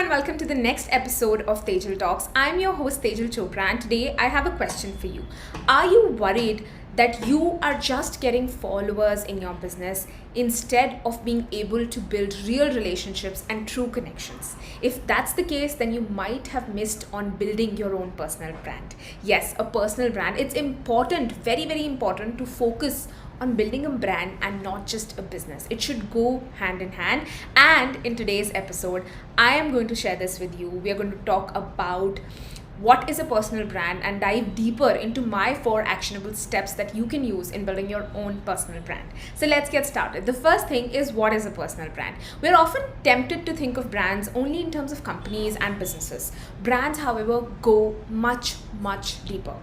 and welcome to the next episode of Tejal Talks. I'm your host Tejal Chopra, and today I have a question for you. Are you worried that you are just getting followers in your business instead of being able to build real relationships and true connections? If that's the case, then you might have missed on building your own personal brand. Yes, a personal brand. It's important, very, very important to focus on building a brand and not just a business. It should go hand in hand. And in today's episode, I am going to share this with you. We are going to talk about what is a personal brand and dive deeper into my 4 actionable steps that you can use in building your own personal brand. So let's get started. The first thing is, what is a personal brand? We're often tempted to think of brands only in terms of companies and businesses. Brands, however, go much, much deeper.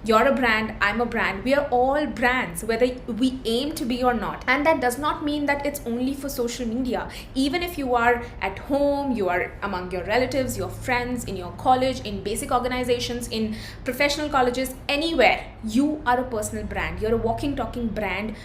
You're a brand, I'm a brand, we are all brands, whether we aim to be or not. And that does not mean that it's only for social media. Even if you are at home, you are among your relatives, your friends, in your college, in basic organizations, in professional colleges, anywhere, you are a personal brand. You're a walking, talking brand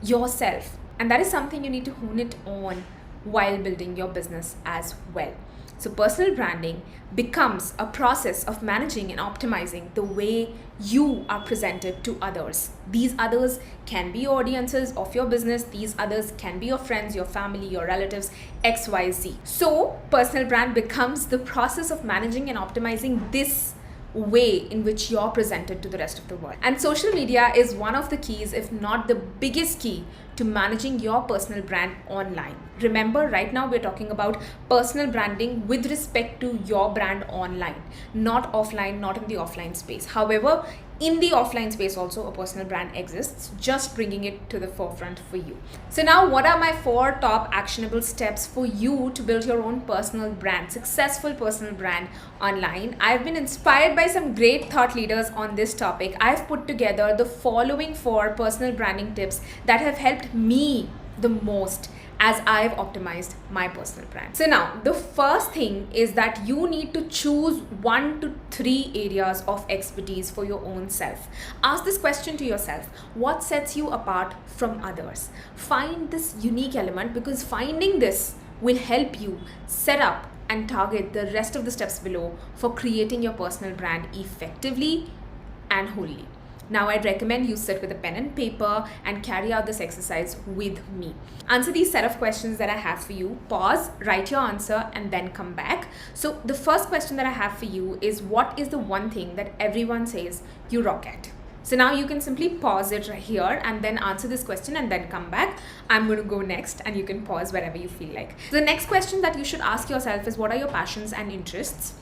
yourself. And that is something you need to hone it on while building your business as well. So personal branding becomes a process of managing and optimizing the way you are presented to others. These others can be audiences of your business. These others can be your friends, your family, your relatives, XYZ. So personal brand becomes the process of managing and optimizing this way in which you're presented to the rest of the world. And social media is one of the keys, if not the biggest key, to managing your personal brand online. Remember, right now we're talking about personal branding with respect to your brand online, not offline, not in the offline space. However, in the offline space also a personal brand exists, just bringing it to the forefront for you. So now, what are my 4 top actionable steps for you to build your own personal brand, successful personal brand online? I've been inspired by some great thought leaders on this topic. I've put together the following 4 personal branding tips that have helped me the most as I've optimized my personal brand. So now, the first thing is that you need to choose 1 to 3 areas of expertise for your own self. Ask this question to yourself: what sets you apart from others? Find this unique element, because finding this will help you set up and target the rest of the steps below for creating your personal brand effectively and wholly. Now, I'd recommend you sit with a pen and paper and carry out this exercise with me. Answer these set of questions that I have for you. Pause, write your answer, and then come back. So the first question that I have for you is, what is the one thing that everyone says you rock at? So now you can simply pause it right here and then answer this question and then come back. I'm going to go next, and you can pause wherever you feel like. So the next question that you should ask yourself is, what are your passions and interests?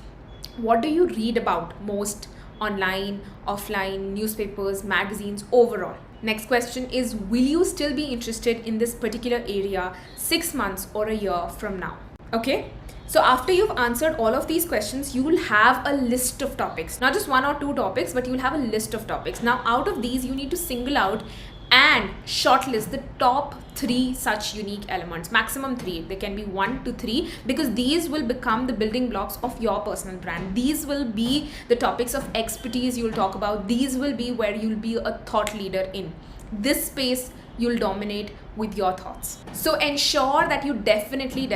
What do you read about most online, offline, newspapers, magazines, overall? Next question is, will you still be interested in this particular area 6 months or a year from now? Okay. So after you've answered all of these questions, you will have a list of topics, not just 1 or 2 topics, but you will have a list of topics. Now, out of these, you need to single out and shortlist the top 3 such unique elements, maximum 3. They can be 1 to 3, because these will become the building blocks of your personal brand. These will be the topics of expertise you'll talk about. These will be where you'll be a thought leader in. This space you'll dominate with your thoughts. So ensure that you definitely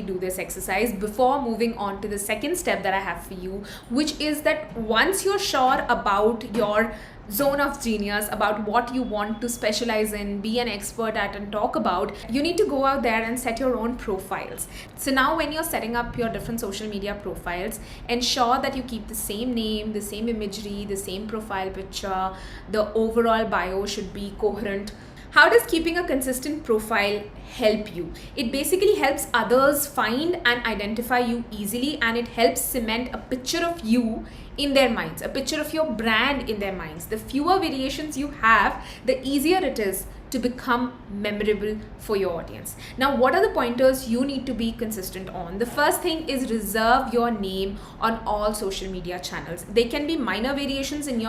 do this exercise before moving on to the second step that I have for you, which is that once you're sure about your zone of genius, about what you want to specialize in, be an expert at, and talk about, you need to go out there and set your own profiles. So now, when you're setting up your different social media profiles, ensure that you keep the same name, the same imagery, the same profile picture. The overall bio should be coherent. How does keeping a consistent profile help you? It basically helps others find and identify you easily, and it helps cement a picture of you in their minds, a picture of your brand in their minds. The fewer variations you have, the easier it is to become memorable for your audience. Now, what are the pointers you need to be consistent on? The first thing is, reserve your name on all social media channels. There can be minor variations in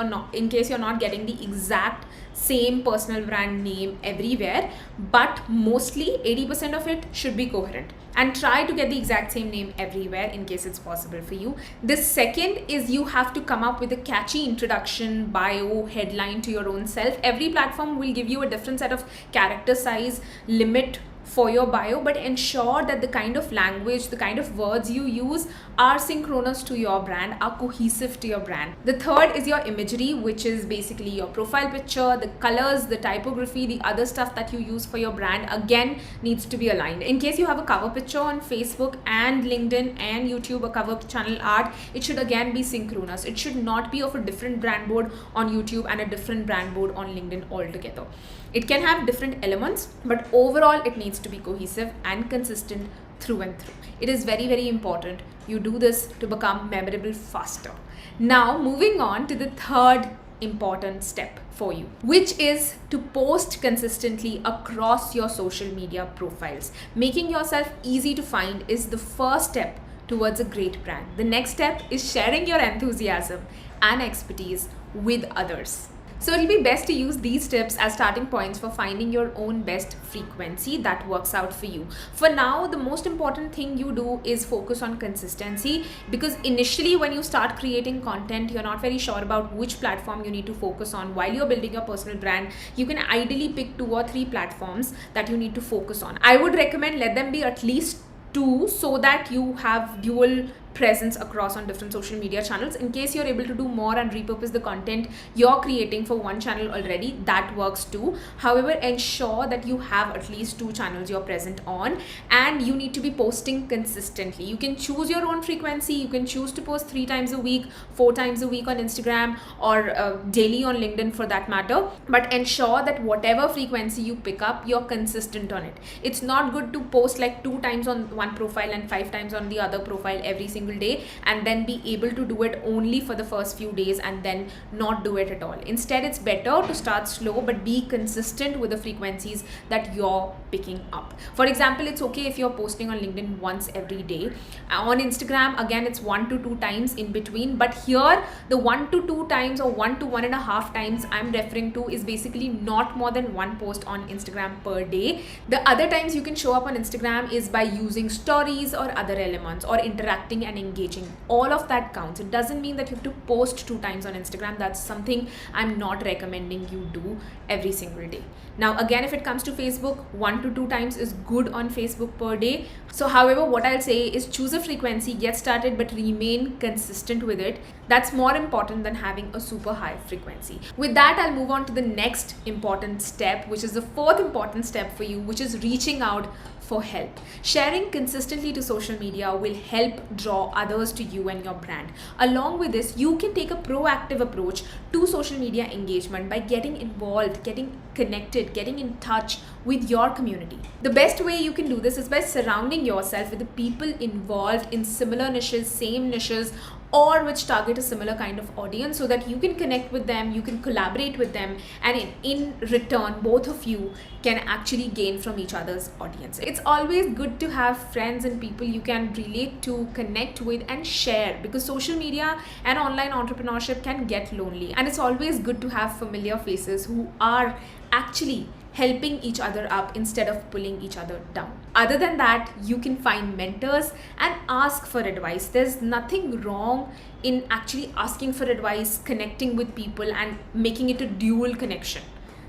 case you're not getting the exact same personal brand name everywhere, but mostly 80% of it should be coherent. And try to get the exact same name everywhere in case it's possible for you. The second is, you have to come up with a catchy introduction, bio, headline to your own self. Every platform will give you a different set of character size limit for your bio, but ensure that the kind of language, the kind of words you use are synchronous to your brand, are cohesive to your brand. The third is your imagery, which is basically your profile picture, the colors, the typography, the other stuff that you use for your brand, again needs to be aligned. In case you have a cover picture on Facebook and LinkedIn and YouTube, a cover channel art, it should again be synchronous. It should not be of a different brand board on YouTube and a different brand board on LinkedIn altogether. It can have different elements, but overall it needs to be cohesive and consistent through and through. It is very, very important you do this to become memorable faster. Now, moving on to the third important step for you, which is to post consistently across your social media profiles. Making yourself easy to find is the first step towards a great brand. The next step is sharing your enthusiasm and expertise with others. So it'll be best to use these tips as starting points for finding your own best frequency that works out for you. For now, the most important thing you do is focus on consistency, because initially when you start creating content, you're not very sure about which platform you need to focus on. While you're building your personal brand, you can ideally pick 2 or 3 platforms that you need to focus on. I would recommend let them be at least 2, so that you have dual presence across on different social media channels. In case you're able to do more and repurpose the content you're creating for one channel already, that works too. However, ensure that you have at least 2 channels you're present on, and you need to be posting consistently. You can choose your own frequency. You can choose to post 3 times a week, 4 times a week on Instagram, or daily on LinkedIn for that matter, but ensure that whatever frequency you pick up, you're consistent on it. It's not good to post like 2 times on one profile and 5 times on the other profile every single day, and then be able to do it only for the first few days and then not do it at all. Instead, it's better to start slow but be consistent with the frequencies that you're picking up. For example, it's okay if you're posting on LinkedIn once every day. On Instagram, again, it's 1 to 2 times in between, but here the 1 to 2 times or 1 to 1.5 times I'm referring to is basically not more than 1 post on Instagram per day. The other times you can show up on Instagram is by using stories or other elements or interacting and engaging. All of that counts. It doesn't mean that you have to post 2 times on Instagram. That's something I'm not recommending you do every single day. Now, again, if it comes to Facebook, 1 to 2 times is good on Facebook per day. So however, what I'll say is choose a frequency, get started, but remain consistent with it. That's more important than having a super high frequency. With that, I'll move on to the next important step, which is the 4th important step for you, which is reaching out for help. Sharing consistently to social media will help draw others to you and your brand. Along with this, you can take a proactive approach to social media engagement by getting involved, getting connected, getting in touch with your community. The best way you can do this is by surrounding yourself with the people involved in similar niches, same niches, or which target a similar kind of audience, so that you can connect with them, you can collaborate with them, and in return, both of you can actually gain from each other's audience. It's always good to have friends and people you can relate to, connect with, and share, because social media and online entrepreneurship can get lonely, and it's always good to have familiar faces who are actually helping each other up instead of pulling each other down. Other than that, you can find mentors and ask for advice. There's nothing wrong in actually asking for advice, connecting with people, and making it a dual connection.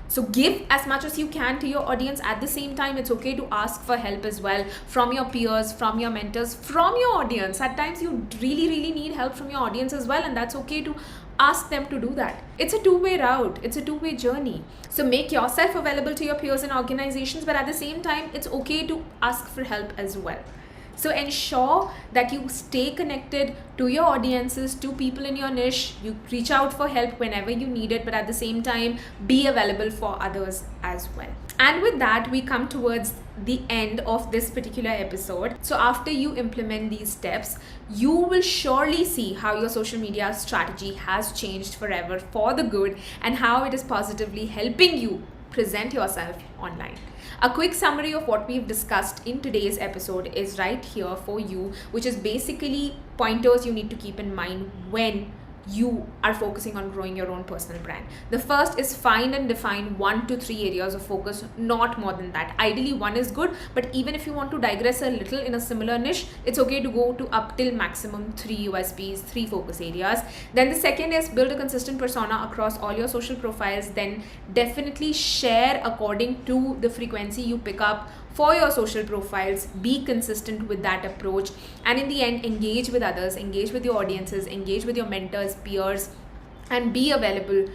So give as much as you can to your audience. At the same time, it's okay to ask for help as well from your peers, from your mentors, from your audience. At times you really need help from your audience as well, and that's okay to ask them to do that. It's a two-way route. It's a two-way journey. So make yourself available to your peers and organizations, but at the same time, it's okay to ask for help as well. So ensure that you stay connected to your audiences, to people in your niche. You reach out for help whenever you need it, but at the same time, be available for others as well. And with that, we come towards the end of this particular episode. So after you implement these steps, you will surely see how your social media strategy has changed forever for the good, and how it is positively helping you present yourself online. A quick summary of what we've discussed in today's episode is right here for you, which is basically pointers you need to keep in mind when you are focusing on growing your own personal brand. The first is find and define 1 to 3 areas of focus, not more than that. Ideally, 1 is good, but even if you want to digress a little in a similar niche, it's okay to go to up till maximum 3 USPs, 3 focus areas. Then the second is build a consistent persona across all your social profiles. Then definitely share according to the frequency you pick up for your social profiles. Be consistent with that approach, and in the end, engage with others, engage with your audiences, engage with your mentors, peers, and be available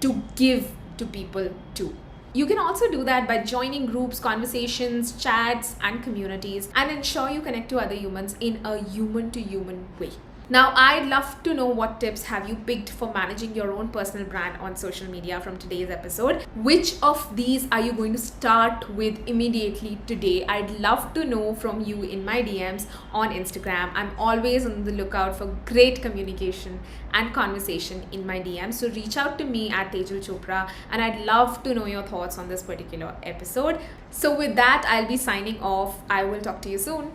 to give to people too. You can also do that by joining groups, conversations, chats, and communities, and ensure you connect to other humans in a human to human way. Now, I'd love to know what tips have you picked for managing your own personal brand on social media from today's episode. Which of these are you going to start with immediately today? I'd love to know from you in my DMs on Instagram. I'm always on the lookout for great communication and conversation in my DMs. So reach out to me at Tejal Chopra, and I'd love to know your thoughts on this particular episode. So with that, I'll be signing off. I will talk to you soon.